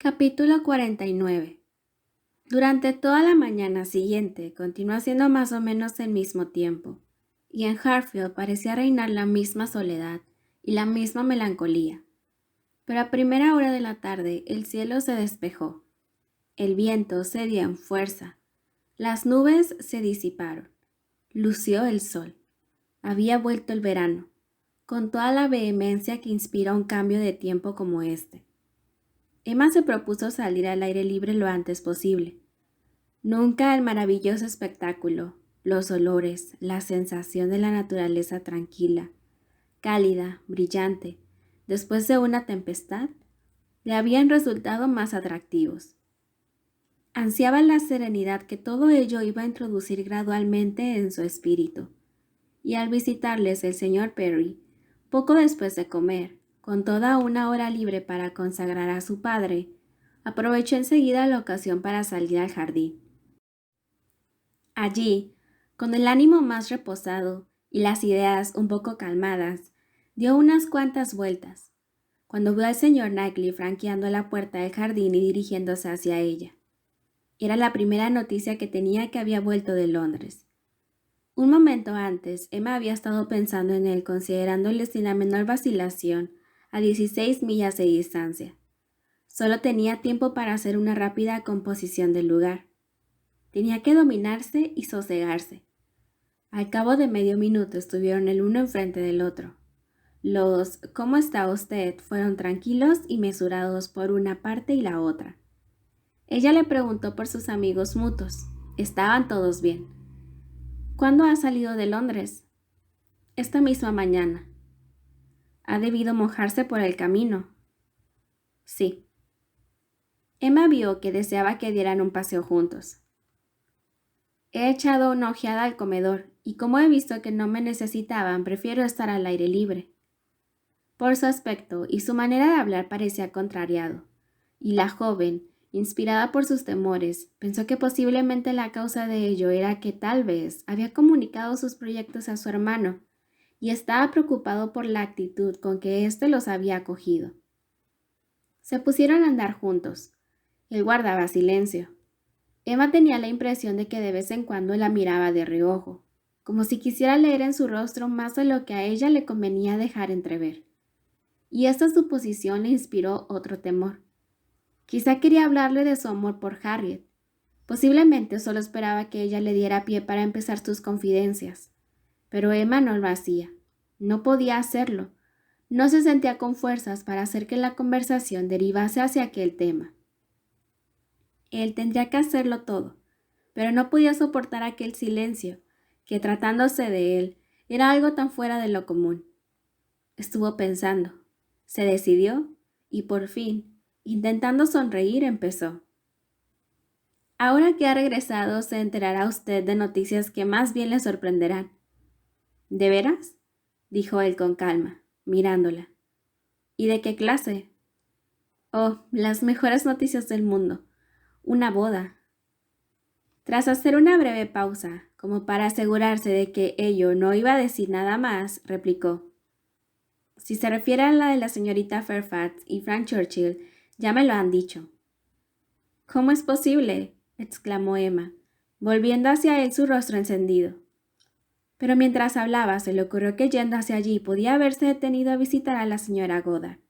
Capítulo 49. Durante toda la mañana siguiente continuó haciendo más o menos el mismo tiempo, y en Hartfield parecía reinar la misma soledad y la misma melancolía. Pero a primera hora de la tarde el cielo se despejó, el viento cedía en fuerza, las nubes se disiparon, lució el sol. Había vuelto el verano, con toda la vehemencia que inspira un cambio de tiempo como este. Emma se propuso salir al aire libre lo antes posible. Nunca el maravilloso espectáculo, los olores, la sensación de la naturaleza tranquila, cálida, brillante, después de una tempestad, le habían resultado más atractivos. Ansiaba la serenidad que todo ello iba a introducir gradualmente en su espíritu, y al visitarles el señor Perry, poco después de comer, con toda una hora libre para consagrar a su padre, aprovechó enseguida la ocasión para salir al jardín. Allí, con el ánimo más reposado y las ideas un poco calmadas, dio unas cuantas vueltas, cuando vio al señor Knightley franqueando la puerta del jardín y dirigiéndose hacia ella. Era la primera noticia que tenía que había vuelto de Londres. Un momento antes, Emma había estado pensando en él considerándole sin la menor vacilación a 16 millas de distancia. Solo tenía tiempo para hacer una rápida composición del lugar. Tenía que dominarse y sosegarse. Al cabo de medio minuto estuvieron el uno enfrente del otro. Los «¿Cómo está usted?» fueron tranquilos y mesurados por una parte y la otra. Ella le preguntó por sus amigos mutuos. Estaban todos bien. ¿Cuándo ha salido de Londres? Esta misma mañana. ¿Ha debido mojarse por el camino? Sí. Emma vio que deseaba que dieran un paseo juntos. He echado una ojeada al comedor, y como he visto que no me necesitaban, prefiero estar al aire libre. Por su aspecto y su manera de hablar parecía contrariado, y la joven, inspirada por sus temores, pensó que posiblemente la causa de ello era que tal vez había comunicado sus proyectos a su hermano, y estaba preocupado por la actitud con que éste los había acogido. Se pusieron a andar juntos. Él guardaba silencio. Emma tenía la impresión de que de vez en cuando la miraba de reojo, como si quisiera leer en su rostro más de lo que a ella le convenía dejar entrever. Y esta suposición le inspiró otro temor. Quizá quería hablarle de su amor por Harriet. Posiblemente solo esperaba que ella le diera pie para empezar sus confidencias. Pero Emma no lo hacía. No podía hacerlo. No se sentía con fuerzas para hacer que la conversación derivase hacia aquel tema. Él tendría que hacerlo todo, pero no podía soportar aquel silencio, que tratándose de él, era algo tan fuera de lo común. Estuvo pensando, se decidió y por fin, intentando sonreír, empezó. Ahora que ha regresado, se enterará usted de noticias que más bien le sorprenderán. ¿De veras?, dijo él con calma, mirándola. ¿Y de qué clase? Oh, las mejores noticias del mundo. Una boda. Tras hacer una breve pausa, como para asegurarse de que ello no iba a decir nada más, replicó. Si se refiere a la de la señorita Fairfax y Frank Churchill, ya me lo han dicho. ¿Cómo es posible?, exclamó Emma, volviendo hacia él su rostro encendido. Pero mientras hablaba se le ocurrió que yendo hacia allí podía haberse detenido a visitar a la señora Goddard.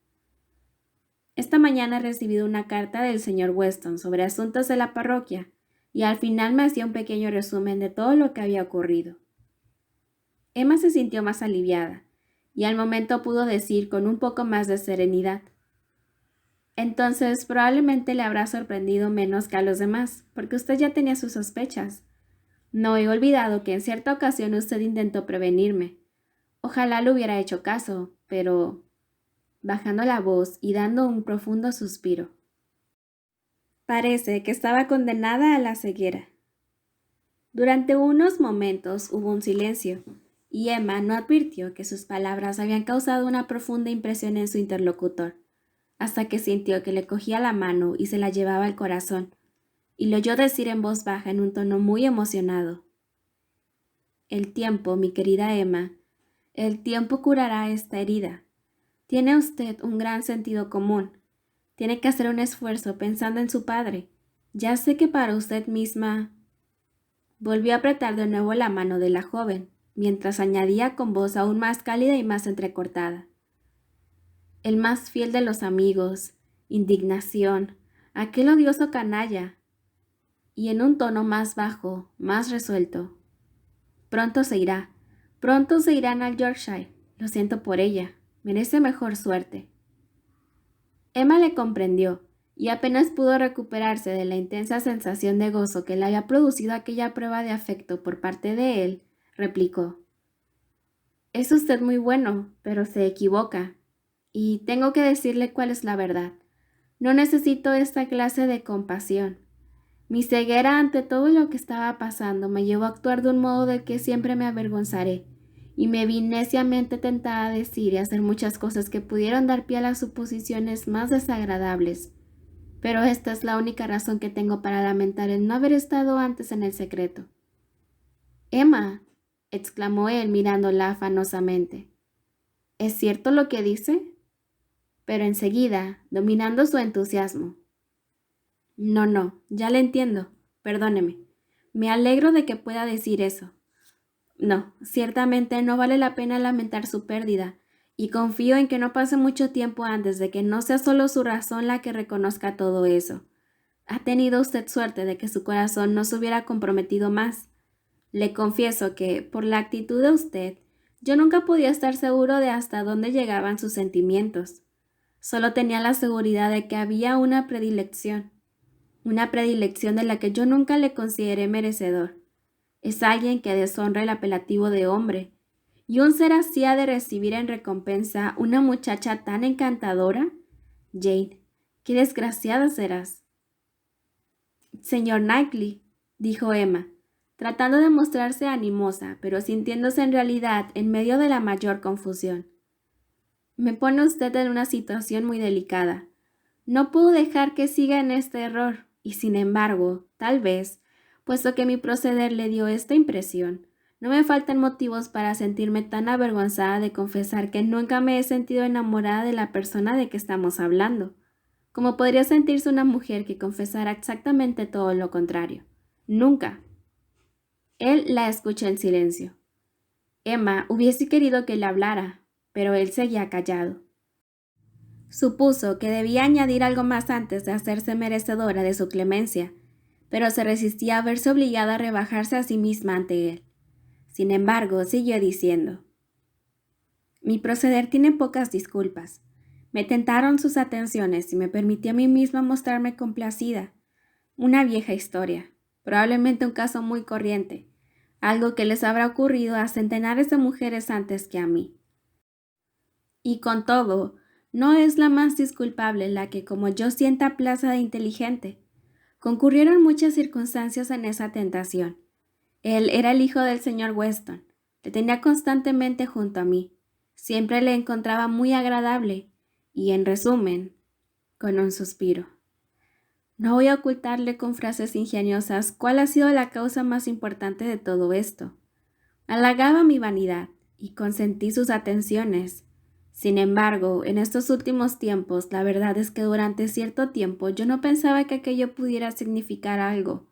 Esta mañana he recibido una carta del señor Weston sobre asuntos de la parroquia, y al final me hacía un pequeño resumen de todo lo que había ocurrido. Emma se sintió más aliviada, y al momento pudo decir con un poco más de serenidad. Entonces probablemente le habrá sorprendido menos que a los demás, porque usted ya tenía sus sospechas. No he olvidado que en cierta ocasión usted intentó prevenirme. Ojalá le hubiera hecho caso, pero... bajando la voz y dando un profundo suspiro. Parece que estaba condenada a la ceguera. Durante unos momentos hubo un silencio, y Emma no advirtió que sus palabras habían causado una profunda impresión en su interlocutor, hasta que sintió que le cogía la mano y se la llevaba al corazón, y lo oyó decir en voz baja en un tono muy emocionado. El tiempo, mi querida Emma, el tiempo curará esta herida. Tiene usted un gran sentido común. Tiene que hacer un esfuerzo pensando en su padre. Ya sé que para usted misma. Volvió a apretar de nuevo la mano de la joven, mientras añadía con voz aún más cálida y más entrecortada. El más fiel de los amigos, indignación, aquel odioso canalla, y en un tono más bajo, más resuelto. Pronto se irán al Yorkshire, lo siento por ella, merece mejor suerte. Emma le comprendió, y apenas pudo recuperarse de la intensa sensación de gozo que le había producido aquella prueba de afecto por parte de él, replicó: «Es usted muy bueno, pero se equivoca, y tengo que decirle cuál es la verdad. No necesito esta clase de compasión. Mi ceguera ante todo lo que estaba pasando me llevó a actuar de un modo del que siempre me avergonzaré, y me vi neciamente tentada a decir y hacer muchas cosas que pudieron dar pie a las suposiciones más desagradables. Pero esta es la única razón que tengo para lamentar el no haber estado antes en el secreto». «Emma», exclamó él mirándola afanosamente, «¿es cierto lo que dice?». Pero enseguida, dominando su entusiasmo: No, ya le entiendo. Perdóneme. Me alegro de que pueda decir eso. No, ciertamente no vale la pena lamentar su pérdida, y confío en que no pase mucho tiempo antes de que no sea solo su razón la que reconozca todo eso. Ha tenido usted suerte de que su corazón no se hubiera comprometido más. Le confieso que, por la actitud de usted, yo nunca podía estar seguro de hasta dónde llegaban sus sentimientos. Solo tenía la seguridad de que había una predilección de la que yo nunca le consideré merecedor. Es alguien que deshonra el apelativo de hombre, y un ser así ha de recibir en recompensa una muchacha tan encantadora. Jane, qué desgraciada serás. Señor Knightley, dijo Emma, tratando de mostrarse animosa, pero sintiéndose en realidad en medio de la mayor confusión. Me pone usted en una situación muy delicada. No puedo dejar que siga en este error, y sin embargo, tal vez, puesto que mi proceder le dio esta impresión, no me faltan motivos para sentirme tan avergonzada de confesar que nunca me he sentido enamorada de la persona de que estamos hablando, como podría sentirse una mujer que confesara exactamente todo lo contrario. Nunca. Él la escuchó en silencio. Emma hubiese querido que le hablara, pero él seguía callado. Supuso que debía añadir algo más antes de hacerse merecedora de su clemencia, pero se resistía a verse obligada a rebajarse a sí misma ante él. Sin embargo, siguió diciendo: «Mi proceder tiene pocas disculpas. Me tentaron sus atenciones y me permití a mí misma mostrarme complacida. Una vieja historia, probablemente un caso muy corriente, algo que les habrá ocurrido a centenares de mujeres antes que a mí. Y con todo, no es la más disculpable la que como yo sienta plaza de inteligente. Concurrieron muchas circunstancias en esa tentación. Él era el hijo del señor Weston. Le tenía constantemente junto a mí. Siempre le encontraba muy agradable. Y en resumen, con un suspiro. No voy a ocultarle con frases ingeniosas cuál ha sido la causa más importante de todo esto. Halagaba mi vanidad y consentí sus atenciones. Sin embargo, en estos últimos tiempos, la verdad es que durante cierto tiempo yo no pensaba que aquello pudiera significar algo.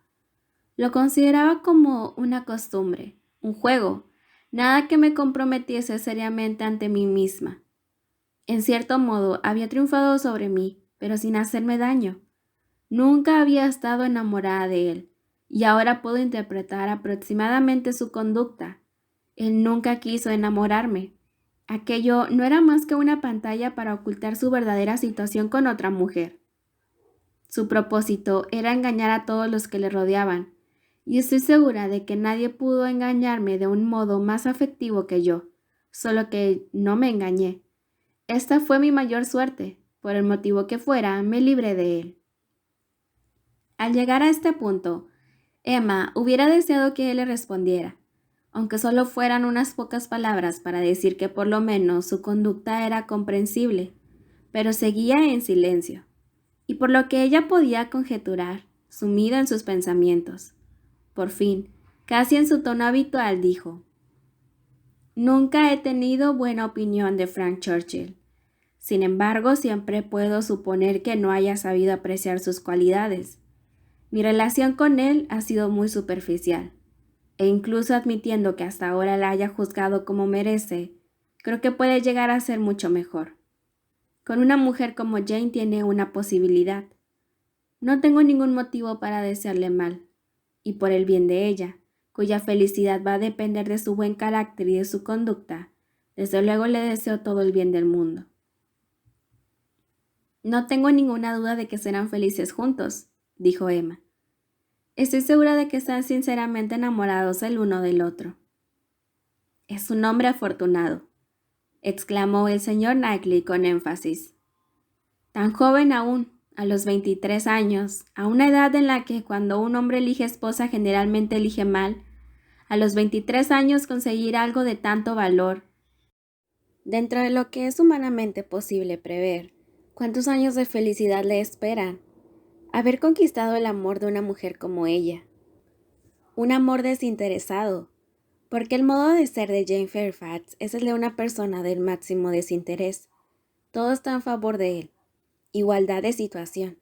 Lo consideraba como una costumbre, un juego, nada que me comprometiese seriamente ante mí misma. En cierto modo, había triunfado sobre mí, pero sin hacerme daño. Nunca había estado enamorada de él, y ahora puedo interpretar aproximadamente su conducta. Él nunca quiso enamorarme. Aquello no era más que una pantalla para ocultar su verdadera situación con otra mujer. Su propósito era engañar a todos los que le rodeaban, y estoy segura de que nadie pudo engañarme de un modo más afectivo que yo, solo que no me engañé. Esta fue mi mayor suerte. Por el motivo que fuera, me libré de él. Al llegar a este punto, Emma hubiera deseado que él le respondiera, aunque solo fueran unas pocas palabras para decir que por lo menos su conducta era comprensible, pero seguía en silencio, y por lo que ella podía conjeturar, sumido en sus pensamientos. Por fin, casi en su tono habitual, dijo: «Nunca he tenido buena opinión de Frank Churchill. Sin embargo, siempre puedo suponer que no haya sabido apreciar sus cualidades. Mi relación con él ha sido muy superficial, e incluso admitiendo que hasta ahora la haya juzgado como merece, creo que puede llegar a ser mucho mejor. Con una mujer como Jane tiene una posibilidad. No tengo ningún motivo para desearle mal, y por el bien de ella, cuya felicidad va a depender de su buen carácter y de su conducta, desde luego le deseo todo el bien del mundo. No tengo ninguna duda de que serán felices juntos, dijo Emma. Estoy segura de que están sinceramente enamorados el uno del otro. Es un hombre afortunado, exclamó el señor Knightley con énfasis. Tan joven aún, a los 23 años, a una edad en la que cuando un hombre elige esposa generalmente elige mal, a los 23 años conseguir algo de tanto valor, dentro de lo que es humanamente posible prever, ¿cuántos años de felicidad le esperan? Haber conquistado el amor de una mujer como ella. Un amor desinteresado, porque el modo de ser de Jane Fairfax es el de una persona del máximo desinterés. Todo está en favor de él. Igualdad de situación.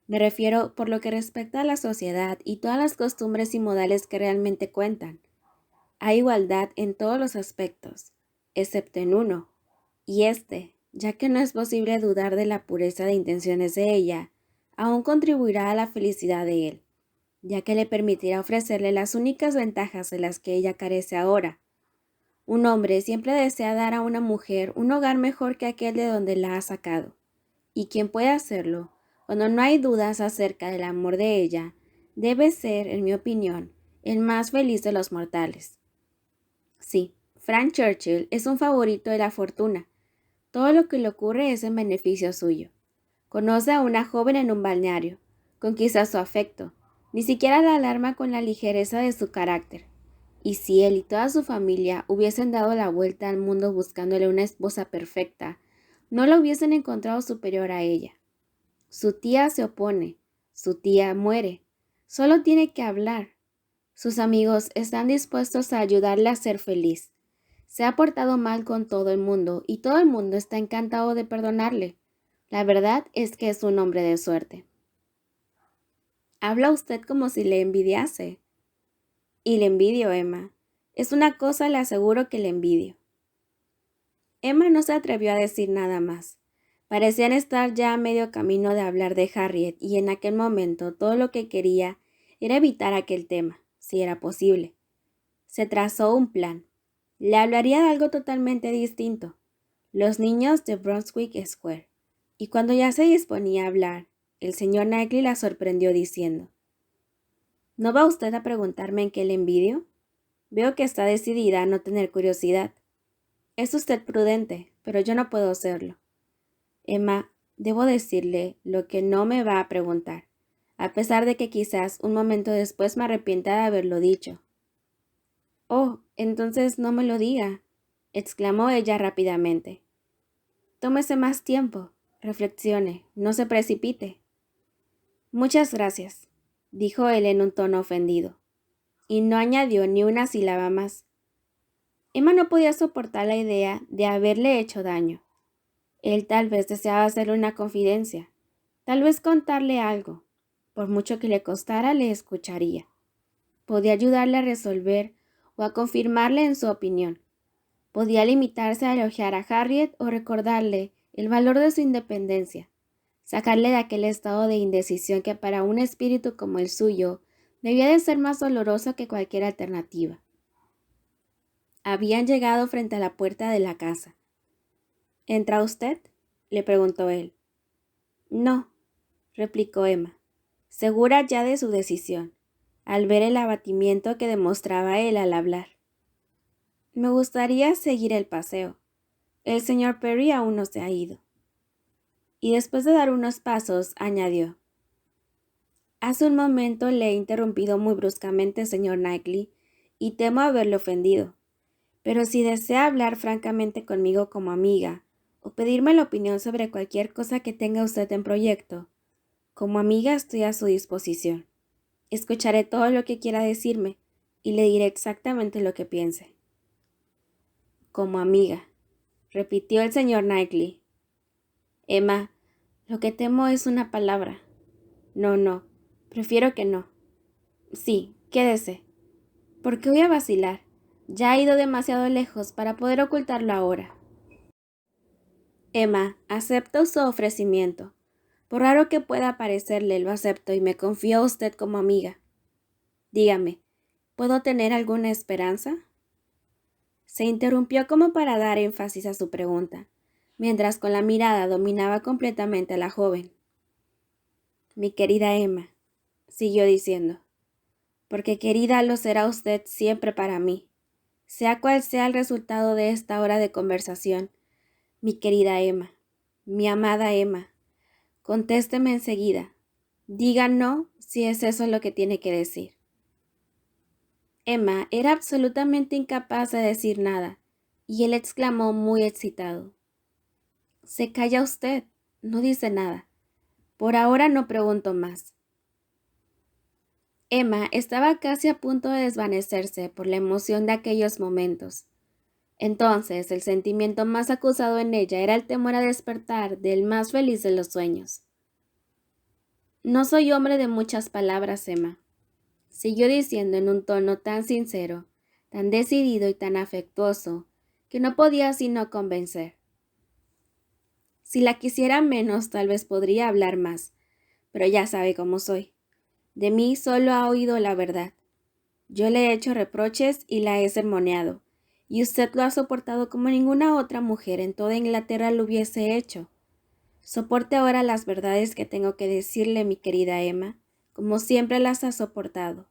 Me refiero por lo que respecta a la sociedad y todas las costumbres y modales que realmente cuentan. Hay igualdad en todos los aspectos, excepto en uno, y ya que no es posible dudar de la pureza de intenciones de ella, aún contribuirá a la felicidad de él, ya que le permitirá ofrecerle las únicas ventajas de las que ella carece ahora. Un hombre siempre desea dar a una mujer un hogar mejor que aquel de donde la ha sacado, y quien puede hacerlo, cuando no hay dudas acerca del amor de ella, debe ser, en mi opinión, el más feliz de los mortales. Sí, Frank Churchill es un favorito de la fortuna. Todo lo que le ocurre es en beneficio suyo. Conoce a una joven en un balneario, conquista su afecto, ni siquiera la alarma con la ligereza de su carácter. Y si él y toda su familia hubiesen dado la vuelta al mundo buscándole una esposa perfecta, no la hubiesen encontrado superior a ella. Su tía se opone, su tía muere, solo tiene que hablar. Sus amigos están dispuestos a ayudarle a ser feliz. Se ha portado mal con todo el mundo y todo el mundo está encantado de perdonarle. La verdad es que es un hombre de suerte. Habla usted como si le envidiase. Y le envidio, Emma. Es una cosa, le aseguro que le envidio. Emma no se atrevió a decir nada más. Parecían estar ya a medio camino de hablar de Harriet y en aquel momento todo lo que quería era evitar aquel tema, si era posible. Se trazó un plan. Le hablaría de algo totalmente distinto, los niños de Brunswick Square. Y cuando ya se disponía a hablar, el señor Knightley la sorprendió diciendo: ¿No va usted a preguntarme en qué le envidio? Veo que está decidida a no tener curiosidad. Es usted prudente, pero yo no puedo serlo. Emma, debo decirle lo que no me va a preguntar, a pesar de que quizás un momento después me arrepienta de haberlo dicho. Oh, entonces no me lo diga, exclamó ella rápidamente. Tómese más tiempo, reflexione, no se precipite. Muchas gracias, dijo él en un tono ofendido, y no añadió ni una sílaba más. Emma no podía soportar la idea de haberle hecho daño. Él tal vez deseaba hacerle una confidencia, tal vez contarle algo. Por mucho que le costara, le escucharía. Podía ayudarle a resolver o a confirmarle en su opinión. Podía limitarse a elogiar a Harriet o recordarle el valor de su independencia, sacarle de aquel estado de indecisión que para un espíritu como el suyo debía de ser más doloroso que cualquier alternativa. Habían llegado frente a la puerta de la casa. ¿Entra usted?, le preguntó él. No, replicó Emma, segura ya de su decisión, al ver el abatimiento que demostraba él al hablar. Me gustaría seguir el paseo. El señor Perry aún no se ha ido. Y después de dar unos pasos, añadió: Hace un momento le he interrumpido muy bruscamente, señor Knightley, y temo haberle ofendido. Pero si desea hablar francamente conmigo como amiga, o pedirme la opinión sobre cualquier cosa que tenga usted en proyecto, como amiga estoy a su disposición. Escucharé todo lo que quiera decirme, y le diré exactamente lo que piense. Como amiga, repitió el señor Knightley. Emma, lo que temo es una palabra. No, prefiero que no. Sí, quédese. ¿Por qué voy a vacilar? Ya ha ido demasiado lejos para poder ocultarlo ahora. Emma, acepto su ofrecimiento. Por raro que pueda parecerle, lo acepto y me confío a usted como amiga. Dígame, ¿puedo tener alguna esperanza? Se interrumpió como para dar énfasis a su pregunta, mientras con la mirada dominaba completamente a la joven. Mi querida Emma, siguió diciendo, porque querida lo será usted siempre para mí, sea cual sea el resultado de esta hora de conversación. Mi querida Emma, mi amada Emma, contésteme enseguida. Diga no si es eso lo que tiene que decir. Emma era absolutamente incapaz de decir nada, y él exclamó muy excitado. Se calla usted, no dice nada. Por ahora no pregunto más. Emma estaba casi a punto de desvanecerse por la emoción de aquellos momentos. Entonces el sentimiento más acusado en ella era el temor a despertar del más feliz de los sueños. No soy hombre de muchas palabras, Emma, siguió diciendo en un tono tan sincero, tan decidido y tan afectuoso, que no podía sino convencer. Si la quisiera menos, tal vez podría hablar más, pero ya sabe cómo soy. De mí solo ha oído la verdad. Yo le he hecho reproches y la he sermoneado, y usted lo ha soportado como ninguna otra mujer en toda Inglaterra lo hubiese hecho. Soporte ahora las verdades que tengo que decirle, mi querida Emma, como siempre las ha soportado.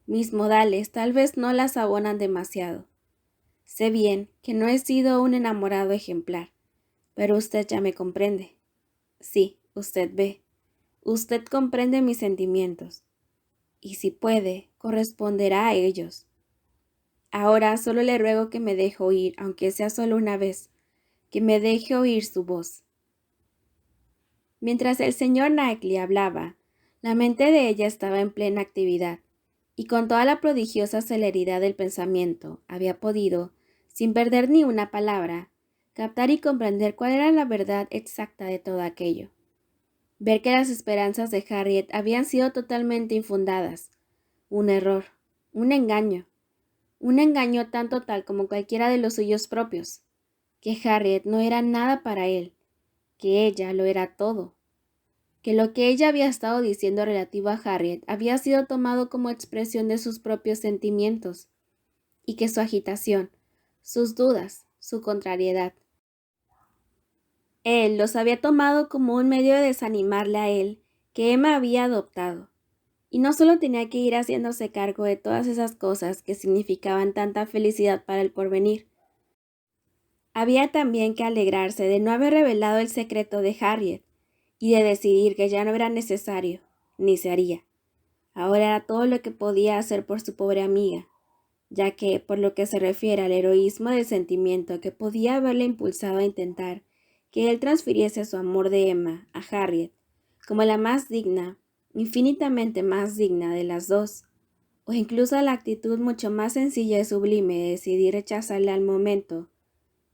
Mis modales tal vez no las abonan demasiado. Sé bien que no he sido un enamorado ejemplar, pero usted ya me comprende. Sí, usted ve. Usted comprende mis sentimientos, y si puede, corresponderá a ellos. Ahora solo le ruego que me deje oír, aunque sea solo una vez, que me deje oír su voz. Mientras el señor Knightley hablaba, la mente de ella estaba en plena actividad, y con toda la prodigiosa celeridad del pensamiento había podido, sin perder ni una palabra, captar y comprender cuál era la verdad exacta de todo aquello. Ver que las esperanzas de Harriet habían sido totalmente infundadas, un error, un engaño tan total como cualquiera de los suyos propios, que Harriet no era nada para él, que ella lo era todo, que lo que ella había estado diciendo relativo a Harriet había sido tomado como expresión de sus propios sentimientos, y que su agitación, sus dudas, su contrariedad, él los había tomado como un medio de desanimarle a él, que Emma había adoptado. Y no solo tenía que ir haciéndose cargo de todas esas cosas que significaban tanta felicidad para el porvenir. Había también que alegrarse de no haber revelado el secreto de Harriet y de decidir que ya no era necesario, ni se haría. Ahora era todo lo que podía hacer por su pobre amiga, ya que, por lo que se refiere al heroísmo del sentimiento que podía haberle impulsado a intentar que él transfiriese su amor de Emma a Harriet, como la más digna, infinitamente más digna de las dos, o incluso la actitud mucho más sencilla y sublime de decidir rechazarle al momento,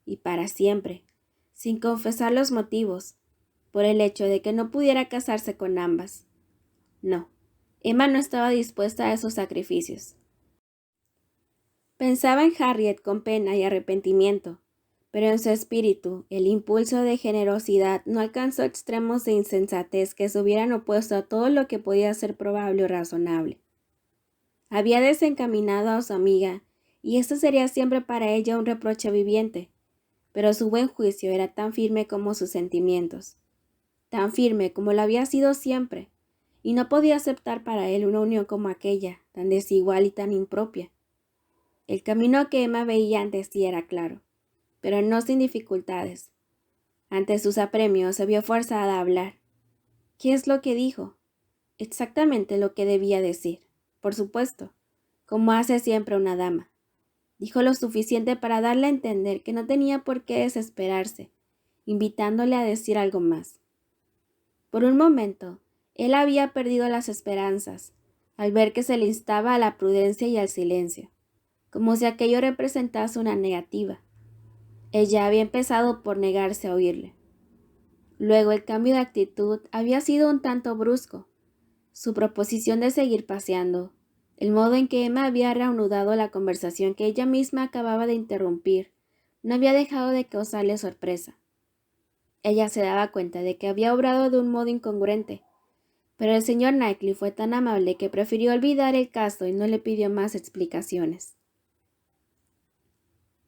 y para siempre, sin confesar los motivos, por el hecho de que no pudiera casarse con ambas. No, Emma no estaba dispuesta a esos sacrificios. Pensaba en Harriet con pena y arrepentimiento, pero en su espíritu el impulso de generosidad no alcanzó extremos de insensatez que se hubieran opuesto a todo lo que podía ser probable o razonable. Había desencaminado a su amiga, y esto sería siempre para ella un reproche viviente, pero su buen juicio era tan firme como sus sentimientos, tan firme como lo había sido siempre, y no podía aceptar para él una unión como aquella, tan desigual y tan impropia. El camino que Emma veía ante sí era claro, pero no sin dificultades. Ante sus apremios se vio forzada a hablar. ¿Qué es lo que dijo? Exactamente lo que debía decir, por supuesto, como hace siempre una dama. Dijo lo suficiente para darle a entender que no tenía por qué desesperarse, invitándole a decir algo más. Por un momento, él había perdido las esperanzas, al ver que se le instaba a la prudencia y al silencio, como si aquello representase una negativa. Ella había empezado por negarse a oírle. Luego el cambio de actitud había sido un tanto brusco. Su proposición de seguir paseando, el modo en que Emma había reanudado la conversación que ella misma acababa de interrumpir, no había dejado de causarle sorpresa. Ella se daba cuenta de que había obrado de un modo incongruente, pero el señor Knightley fue tan amable que prefirió olvidar el caso y no le pidió más explicaciones.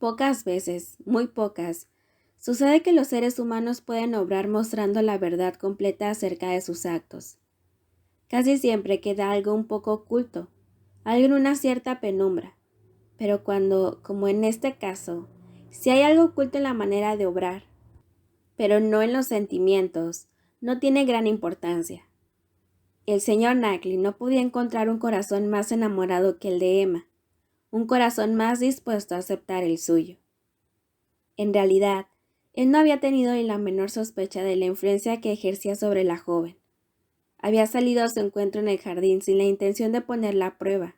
Pocas veces, muy pocas, sucede que los seres humanos pueden obrar mostrando la verdad completa acerca de sus actos. Casi siempre queda algo un poco oculto, algo en una cierta penumbra, pero cuando, como en este caso, si hay algo oculto en la manera de obrar, pero no en los sentimientos, no tiene gran importancia. El señor Knightley no podía encontrar un corazón más enamorado que el de Emma, un corazón más dispuesto a aceptar el suyo. En realidad, él no había tenido ni la menor sospecha de la influencia que ejercía sobre la joven. Había salido a su encuentro en el jardín sin la intención de ponerla a prueba.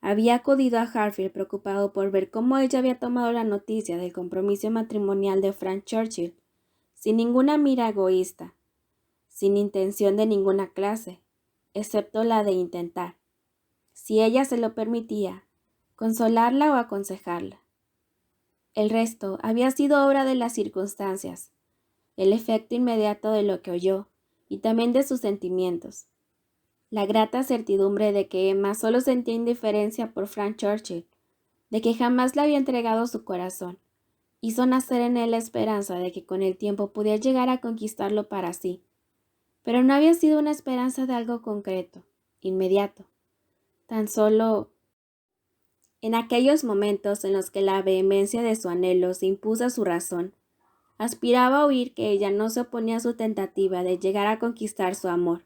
Había acudido a Hartfield preocupado por ver cómo ella había tomado la noticia del compromiso matrimonial de Frank Churchill, sin ninguna mira egoísta, sin intención de ninguna clase, excepto la de intentar, si ella se lo permitía, consolarla o aconsejarla. El resto había sido obra de las circunstancias, el efecto inmediato de lo que oyó y también de sus sentimientos. La grata certidumbre de que Emma solo sentía indiferencia por Frank Churchill, de que jamás le había entregado su corazón, hizo nacer en él la esperanza de que con el tiempo podía llegar a conquistarlo para sí. Pero no había sido una esperanza de algo concreto, inmediato. Tan solo en aquellos momentos en los que la vehemencia de su anhelo se impuso a su razón, aspiraba a oír que ella no se oponía a su tentativa de llegar a conquistar su amor.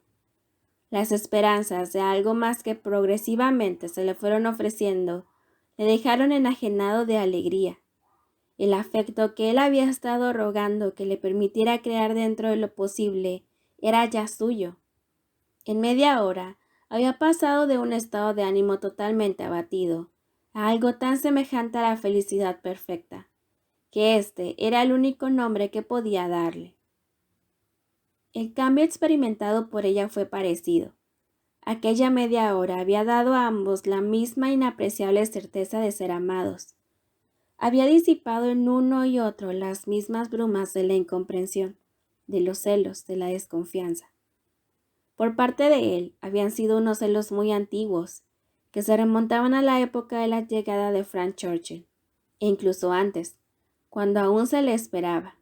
Las esperanzas de algo más que progresivamente se le fueron ofreciendo le dejaron enajenado de alegría. El afecto que él había estado rogando que le permitiera crear dentro de lo posible era ya suyo. En media hora había pasado de un estado de ánimo totalmente abatido a algo tan semejante a la felicidad perfecta, que este era el único nombre que podía darle. El cambio experimentado por ella fue parecido. Aquella media hora había dado a ambos la misma inapreciable certeza de ser amados. Había disipado en uno y otro las mismas brumas de la incomprensión, de los celos, de la desconfianza. Por parte de él habían sido unos celos muy antiguos, que se remontaban a la época de la llegada de Frank Churchill, e incluso antes, cuando aún se le esperaba.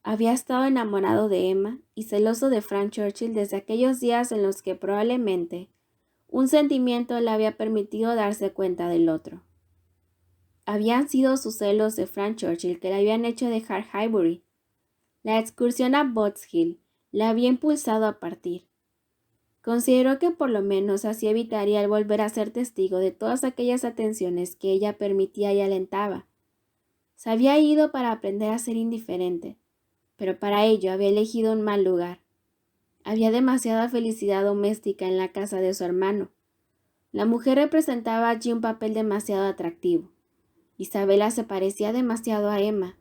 Había estado enamorado de Emma y celoso de Frank Churchill desde aquellos días en los que probablemente un sentimiento le había permitido darse cuenta del otro. Habían sido sus celos de Frank Churchill que le habían hecho dejar Highbury. La excursión a Box Hill le había impulsado a partir. Consideró que por lo menos así evitaría el volver a ser testigo de todas aquellas atenciones que ella permitía y alentaba. Se había ido para aprender a ser indiferente, pero para ello había elegido un mal lugar. Había demasiada felicidad doméstica en la casa de su hermano. La mujer representaba allí un papel demasiado atractivo. Isabela se parecía demasiado a Emma,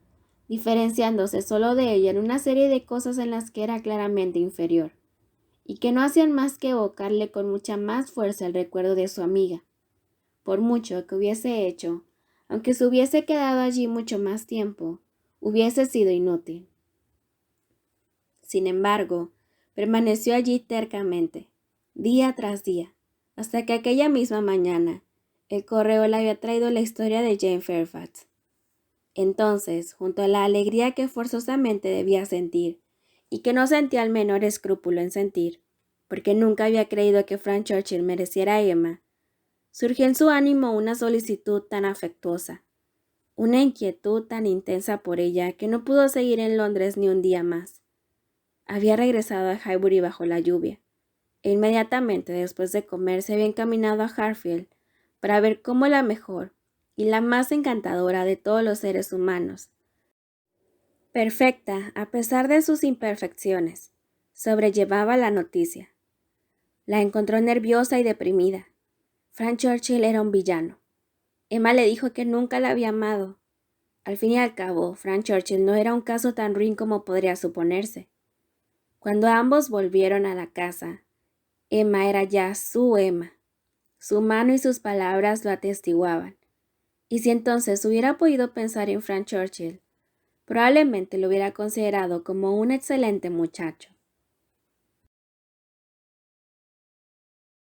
diferenciándose solo de ella en una serie de cosas en las que era claramente inferior, y que no hacían más que evocarle con mucha más fuerza el recuerdo de su amiga. Por mucho que hubiese hecho, aunque se hubiese quedado allí mucho más tiempo, hubiese sido inútil. Sin embargo, permaneció allí tercamente, día tras día, hasta que aquella misma mañana el correo le había traído la historia de Jane Fairfax. Entonces, junto a la alegría que forzosamente debía sentir, y que no sentía el menor escrúpulo en sentir, porque nunca había creído que Frank Churchill mereciera a Emma, surgió en su ánimo una solicitud tan afectuosa, una inquietud tan intensa por ella que no pudo seguir en Londres ni un día más. Había regresado a Highbury bajo la lluvia, e inmediatamente después de comer se había encaminado a Hartfield para ver cómo la mejor y la más encantadora de todos los seres humanos, perfecta a pesar de sus imperfecciones, sobrellevaba la noticia. La encontró nerviosa y deprimida. Frank Churchill era un villano. Emma le dijo que nunca la había amado. Al fin y al cabo, Frank Churchill no era un caso tan ruin como podría suponerse. Cuando ambos volvieron a la casa, Emma era ya su Emma. Su mano y sus palabras lo atestiguaban. Y si entonces hubiera podido pensar en Frank Churchill, probablemente lo hubiera considerado como un excelente muchacho.